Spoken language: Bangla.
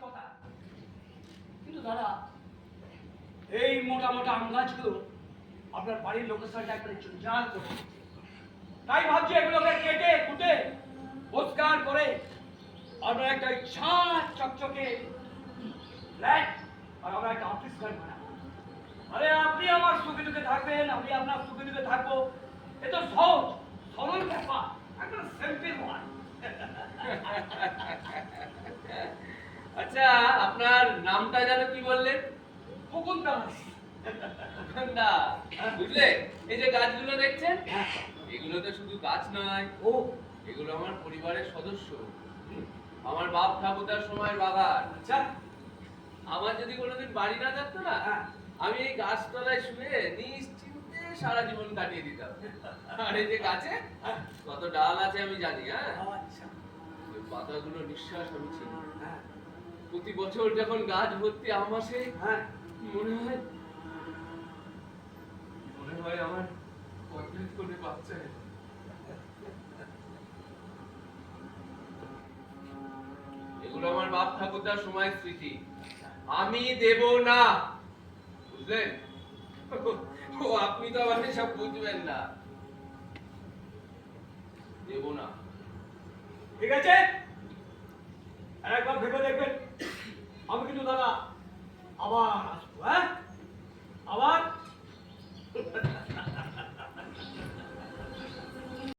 কথা, কিন্তু দাদা এই মোটা মোটা আম গাছগুলো আপনার বাড়ির লোকের সাথে একবারে জঞ্জাল করে, তাই ভাবছি এগুলোকে কেটে কুটে পরিষ্কার করে আপনার একটা ছাদ চকচকে ফ্ল্যাট আর আমরা একটা অফিস ঘর বানাবো। আরে আপনি আমার সুখে দুঃখে থাকবেন, আমি আপনার সুখে দুঃখে থাকবো, এ তো সহজ সরল ব্যাপার, একদম সিম্পল ওয়ান। আচ্ছা, আপনার নামটা যেন কি বললেন? খোকন দাস। খোকনদা, বুঝলে এই যে গাছগুলো দেখছেন, এগুলো তো শুধু গাছ নয়, ও এগুলো আমার পরিবারের সদস্য, আমার বাপ ঠাকুরদার সময়ের বাগান। আচ্ছা, আমার যদি কোনোদিন বাড়ি না থাকতো না, আমি এই গাছতলায় শুয়ে নিশ্চিন্তে সারা জীবন কাটিয়ে দিতাম। আর এই যে গাছে কত ডাল আছে আমি জানি, হ্যাঁ, আচ্ছা, ওই পাতাগুলো নিঃশ্বাস আমি চিনি। হ্যাঁ প্রতি বছর যখন গাছ ভর্তি আম আসে, হ্যাঁ, মনে হয় আমার কতদিন করে বাচ্চা। এগুলো আমার বাপ ঠাকুরদার সময়ের স্মৃতি, আমি দেব না, বুঝলেন? ও আপনি তো আবার সব বুঝবেন না, দেব না। ঠিক আছে, আর একবার ভেবে দেখবেন, আমি কিন্তু দাদা আবার আসবো, হ্যাঁ।